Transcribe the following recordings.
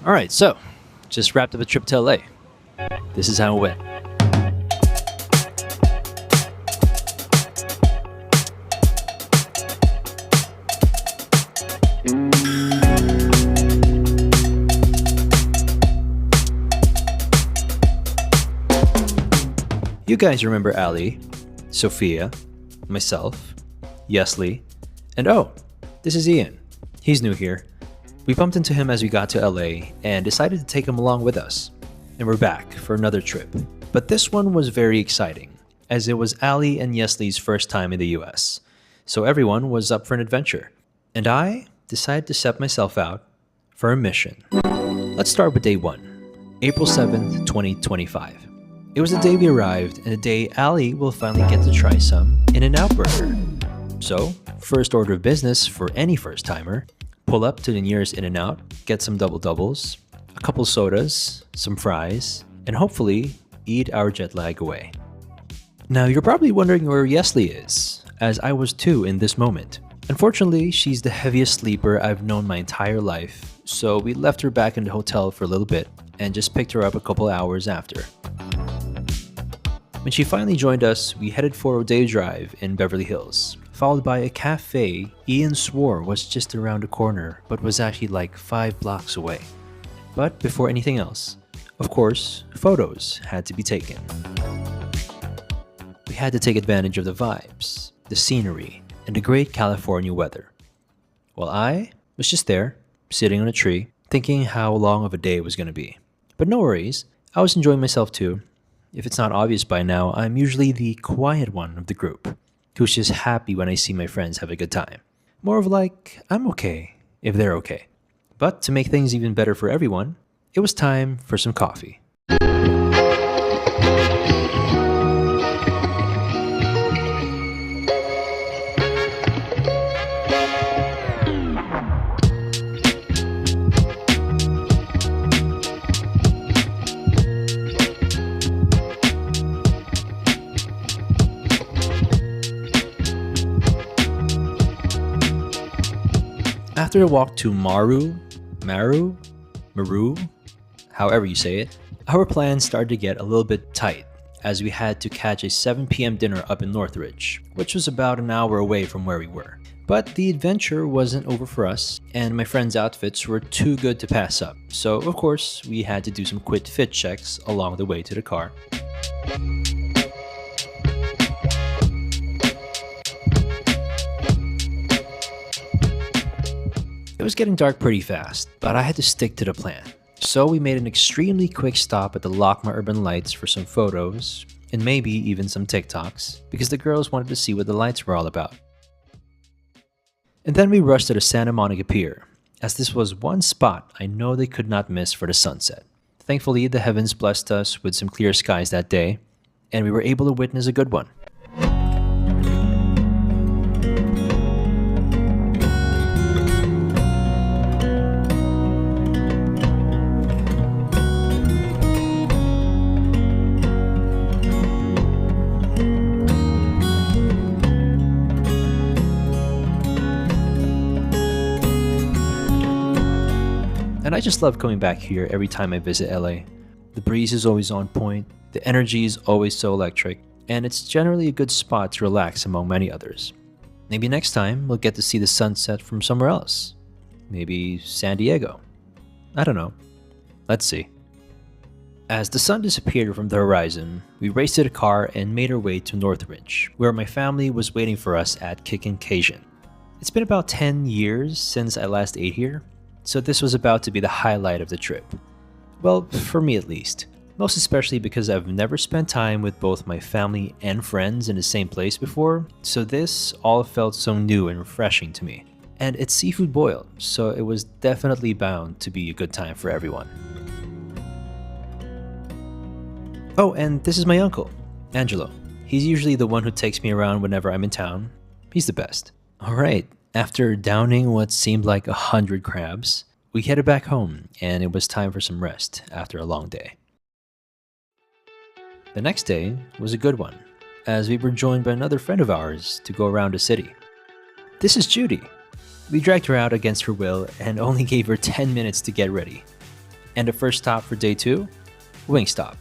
All right, so just wrapped up a trip to LA. This is how it went. You guys remember Ali, Sophia, myself, Yesley, and oh, this is Ian. He's new here. We bumped into him as we got to LA and decided to take him along with us. And we're back for another trip. But this one was very exciting, as it was Ali and Yesley's first time in the US. So everyone was up for an adventure. And I decided to set myself out for a mission. Let's start with day 1, April 7th, 2025. It was the day we arrived and the day Ali will finally get to try some In-N-Out Burger. So, first order of business for any first timer, pull up to the nearest In-N-Out, get some double doubles, a couple sodas, some fries, and hopefully eat our jet lag away. Now you're probably wondering where Yesley is, as I was too in this moment. Unfortunately, she's the heaviest sleeper I've known my entire life, so we left her back in the hotel for a little bit and just picked her up a couple hours after. When she finally joined us, we headed for a day drive in Beverly Hills, followed by a cafe Ian swore was just around the corner but was actually like 5 blocks away. But before anything else, of course, photos had to be taken. We had to take advantage of the vibes, the scenery, and the great California weather. While I was just there, sitting on a tree, thinking how long of a day it was going to be. But no worries, I was enjoying myself too. If it's not obvious by now, I'm usually the quiet one of the group, who's just happy when I see my friends have a good time. More of like, I'm okay if they're okay. But to make things even better for everyone, it was time for some coffee. After a walk to Maru, however you say it, our plans started to get a little bit tight as we had to catch a 7 p.m. dinner up in Northridge, which was about an hour away from where we were. But the adventure wasn't over for us, and my friends' outfits were too good to pass up, so of course we had to do some quick fit checks along the way to the car. It was getting dark pretty fast, but I had to stick to the plan. So we made an extremely quick stop at the LACMA Urban Lights for some photos, and maybe even some TikToks, because the girls wanted to see what the lights were all about. And then we rushed to the Santa Monica Pier, as this was one spot I know they could not miss for the sunset. Thankfully, the heavens blessed us with some clear skies that day, and we were able to witness a good one. And I just love coming back here every time I visit LA. The breeze is always on point, the energy is always so electric, and it's generally a good spot to relax among many others. Maybe next time we'll get to see the sunset from somewhere else. Maybe San Diego. I don't know. Let's see. As the sun disappeared from the horizon, we raced to the car and made our way to Northridge, where my family was waiting for us at Kickin' Cajun. It's been about 10 years since I last ate here, so this was about to be the highlight of the trip. Well, for me at least. Most especially because I've never spent time with both my family and friends in the same place before, so this all felt so new and refreshing to me. And it's seafood boiled, so it was definitely bound to be a good time for everyone. Oh, and this is my uncle, Angelo. He's usually the one who takes me around whenever I'm in town. He's the best. Alright, after downing what seemed like 100 crabs, we headed back home and it was time for some rest after a long day. The next day was a good one, as we were joined by another friend of ours to go around the city. This is Judy. We dragged her out against her will and only gave her 10 minutes to get ready. And the first stop for day 2? Wingstop.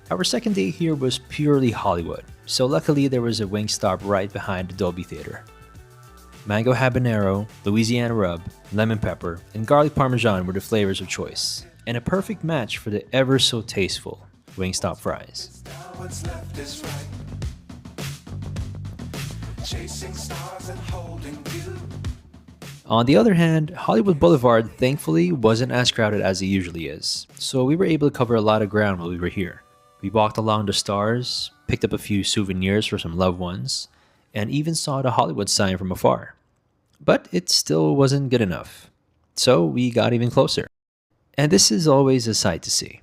Our second day here was purely Hollywood, so luckily there was a Wingstop right behind the Dolby Theater. Mango habanero, Louisiana rub, lemon pepper, and garlic parmesan were the flavors of choice, and a perfect match for the ever so tasteful Wingstop fries. What's left is right. Chasing stars and holding you. On the other hand, Hollywood Boulevard thankfully wasn't as crowded as it usually is, so we were able to cover a lot of ground while we were here. We walked along the stars, picked up a few souvenirs for some loved ones, and even saw the Hollywood sign from afar. But it still wasn't good enough, so we got even closer. And this is always a sight to see.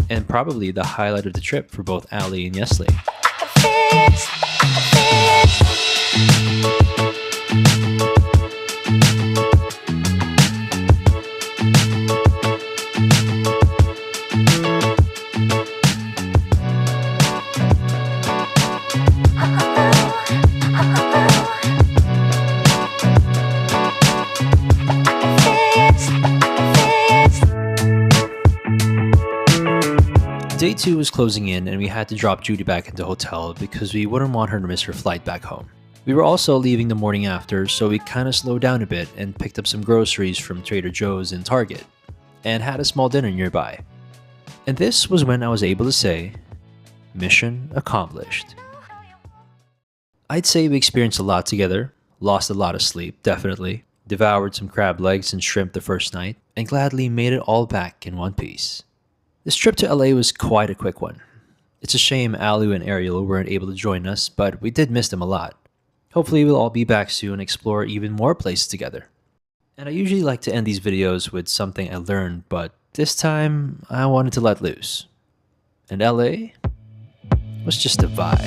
And probably the highlight of the trip for both Ali and Yesley. Day 2 was closing in and we had to drop Judy back into the hotel because we wouldn't want her to miss her flight back home. We were also leaving the morning after, so we kinda slowed down a bit and picked up some groceries from Trader Joe's and Target, and had a small dinner nearby. And this was when I was able to say, mission accomplished. I'd say we experienced a lot together, lost a lot of sleep, definitely, devoured some crab legs and shrimp the first night, and gladly made it all back in one piece. This trip to LA was quite a quick one. It's a shame Alu and Ariel weren't able to join us, but we did miss them a lot. Hopefully we'll all be back soon and explore even more places together. And I usually like to end these videos with something I learned, but this time I wanted to let loose. And LA was just a vibe.